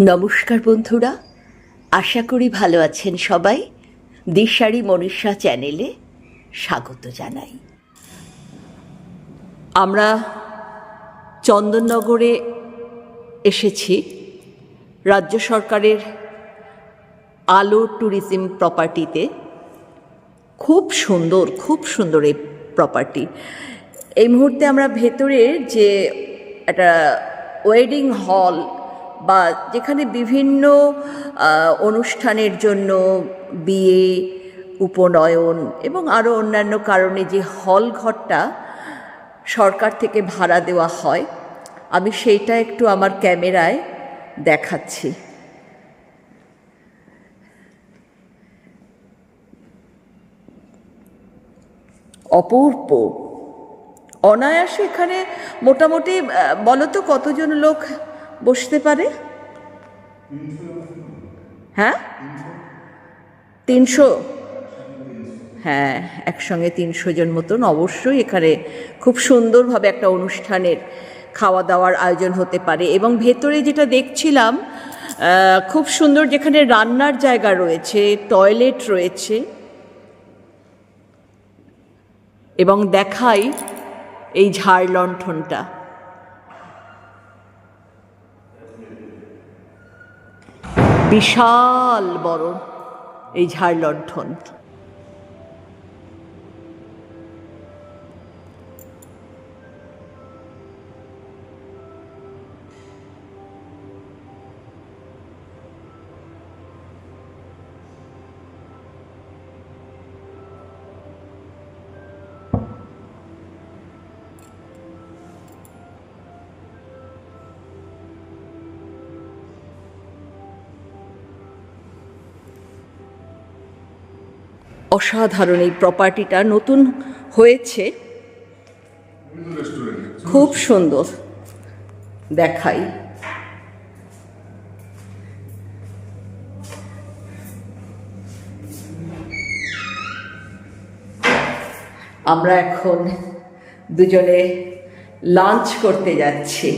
নমস্কার বন্ধুরা, আশা করি ভালো আছেন সবাই। দিশারি মনীষা চ্যানেলে স্বাগত জানাই। আমরা চন্দননগরে এসেছি রাজ্য সরকারের আলো ট্যুরিজম প্রপার্টিতে। খুব সুন্দর এই প্রপার্টি। এই মুহূর্তে আমরা ভেতরের যে একটা ওয়েডিং হল বা যেখানে বিভিন্ন অনুষ্ঠানের জন্য বিয়ে, উপনয়ন এবং আরও অন্যান্য কারণে যে হল ঘরটা সরকার থেকে ভাড়া দেওয়া হয়, আমি সেইটা একটু আমার ক্যামেরায় দেখাচ্ছি। অপূর্ব, অনায়াসে এখানে মোটামুটি বলো তো কতজন লোক বসতে পারে? হ্যাঁ, 300। হ্যাঁ, একসঙ্গে 300 জন মতন অবশ্যই এখানে খুব সুন্দরভাবে একটা অনুষ্ঠানের খাওয়া দাওয়ার আয়োজন হতে পারে। এবং ভেতরে যেটা দেখছিলাম খুব সুন্দর, যেখানে রান্নার জায়গা রয়েছে, টয়লেট রয়েছে। এবং দেখাই এই ঝাড় লণ্ঠনটা, বিশাল বড় এই ঝাড় লণ্ঠন। অসাধারণ এই প্রপার্টিটা, নতুন হয়েছে, খুব সুন্দর। দেখাই, আমরা এখন দুজনে লাঞ্চ করতে যাচ্ছি।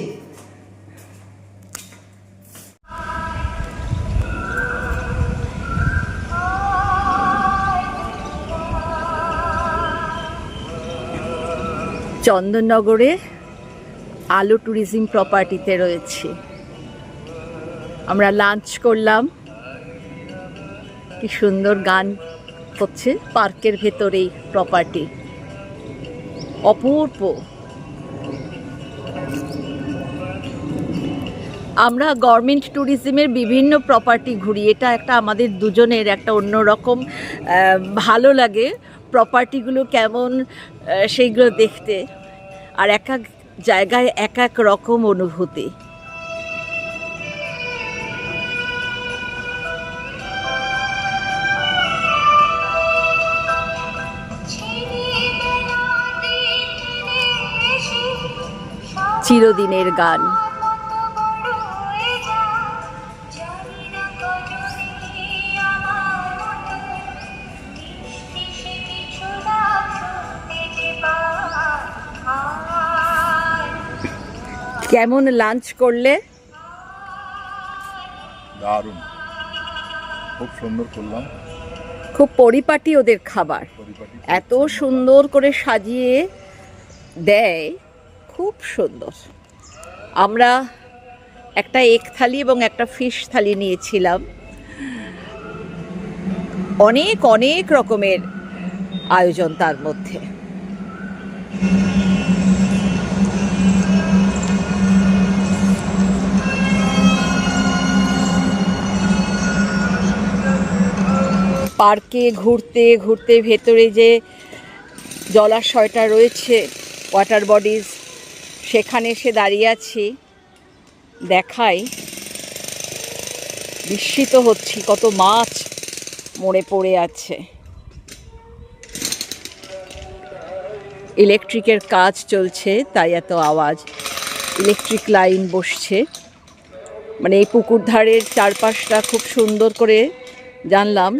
চন্দননগরে আলো ট্যুরিজম প্রপার্টিতে রয়েছে। আমরা লাঞ্চ করলাম, কি সুন্দর গান হচ্ছে পার্কের ভেতরেই প্রপার্টি, অপূর্ব। আমরা গভর্নমেন্ট ট্যুরিজমের বিভিন্ন প্রপার্টি ঘুরি, এটা একটা আমাদের দুজনের একটা অন্যরকম ভালো লাগে প্রপার্টিগুলো কেমন সেইগুলো দেখতে, আর এক এক জায়গায় এক এক রকম অনুভূতি। চিরদিনের গান। কেমন লাঞ্চ করলে? দারুণ, খুব সুন্দর করলাম। খুব পরিপাটি ওদের খাবার, এত সুন্দর করে সাজিয়ে দেয়, খুব সুন্দর। আমরা একটা এগ থালি এবং একটা ফিশ থালি নিয়েছিলাম। অনেক অনেক রকমের আয়োজন তার মধ্যে। পার্কে ঘুরতে ঘুরতে ভেতরে যে জলাশয়টা রয়েছে, ওয়াটার বডিজ, সেখানে এসে দাঁড়িয়ে আছি। দেখাই, বিস্মিত হচ্ছি কত মাছ মরে পড়ে আছে। ইলেকট্রিকের কাজ চলছে, তাই এত আওয়াজ। ইলেকট্রিক লাইন বসছে, মানে এই পুকুর ধারের চারপাশটা খুব সুন্দর করে জানলাম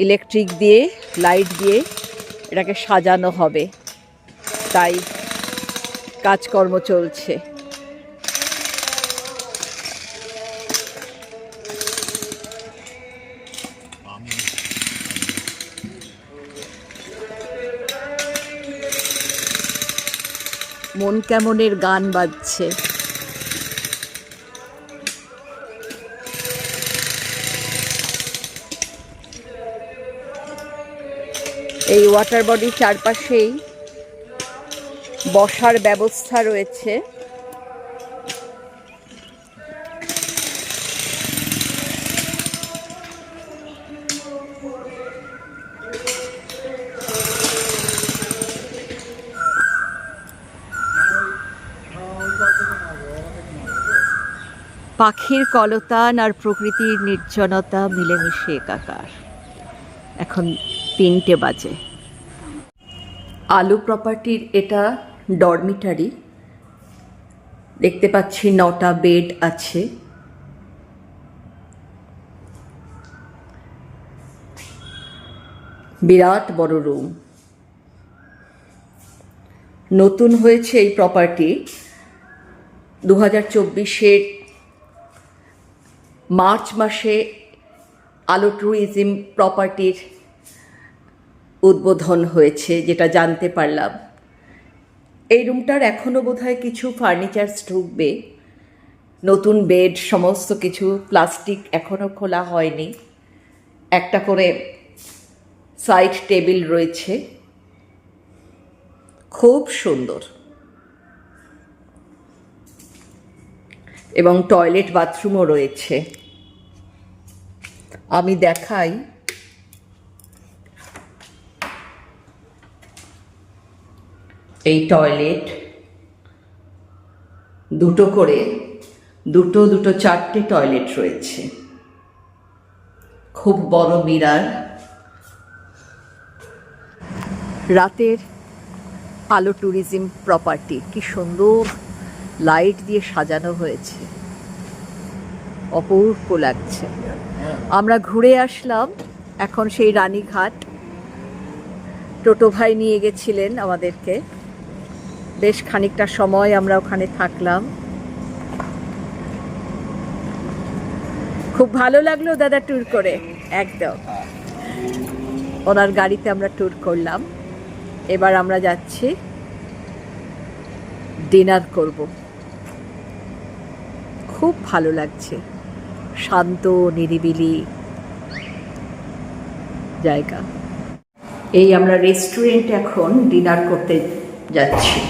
ইলেকট্রিক দিয়ে, লাইট দিয়ে এটাকে সাজানো হবে, তাই কাজকর্ম চলছে। মন কেমনের গান বাজছে। এই ওয়াটার বডির চারপাশেই বসার ব্যবস্থা রয়েছে। পাখির কলতান আর প্রকৃতির নির্জনতা মিলেমিশে একাকার। এখন 3টে বাজে। আলু প্রপার্টির এটা ডরমিটারি। দেখতে পাচ্ছি 9টা বেড আছে। বিরাট বড় রুম। নতুন হয়েছে এই প্রপার্টি 2024-এর মার্চ মাসে আলো ট্যুরিজম প্রপার্টির উদ্বোধন হয়েছে, যেটা জানতে পারলাম। এই রুমটার এখনও বোধহয় কিছু ফার্নিচারস ঢুকবে, নতুন বেড, সমস্ত কিছু। প্লাস্টিক এখনও খোলা হয়নি। একটা করে সাইড টেবিল রয়েছে, খুব সুন্দর। এবং টয়লেট বাথরুমও রয়েছে। আমি দেখাই। এই টয়লেট দুটো করে, দুটো 4টে টয়লেট রয়েছে। খুব বড় মিরার। রাতের আলো ট্যুরিজম প্রপার্টি, কি সুন্দর লাইট দিয়ে সাজানো হয়েছে, অপূর্ব লাগছে। আমরা ঘুরে আসলাম এখন সেই রানীঘাট। টোটো ভাই নিয়ে গেছিলেন আমাদেরকে। বেশ খানিকটা সময় আমরা ওখানে থাকলাম। খুব ভালো লাগলো দাদা ট্যুর করে। একদম ওনার গাড়িতে আমরা ট্যুর করলাম। এবার আমরা যাচ্ছি ডিনার করব। খুব ভালো লাগছে, শান্ত নিরিবিলি জায়গা। এই আমরা রেস্টুরেন্টে এখন ডিনার করতে যাচ্ছি।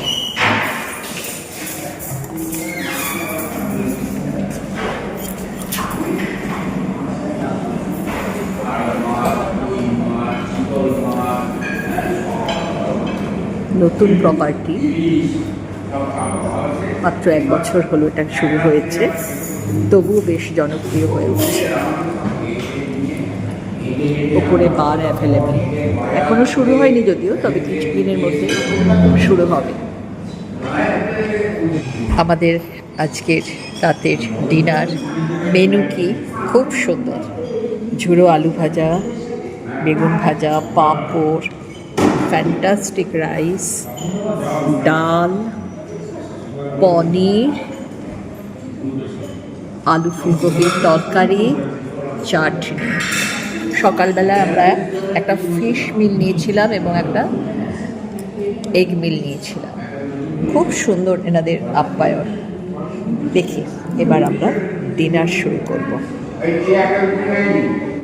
নতুন প্রপার্টি, মাত্র 1 বছর হলো এটা শুরু হয়েছে, তবুও বেশ জনপ্রিয় হয়ে উঠছে। ওপরে বার অ্যাভেলেবেল। এখনো শুরু হয়নি যদিও, তবে কিছু দিনের মধ্যে শুরু হবে। আমাদের আজকের রাতের ডিনার মেনু কি? খুব সুন্দর। ঝুড়ো আলু ভাজা, বেগুন ভাজা, পাঁপড়, ফ্যান্টাস্টিক রাইস, ডাল, পনির, আলু ফুলকপির তরকারি, চাটনি। সকালবেলা আমরা একটা ফিশ মিল নিয়েছিলাম এবং একটা এগ মিল নিয়েছিলাম। খুব সুন্দর এনাদের আপ্যায়ন। দেখি এবার আমরা ডিনার শুরু করব।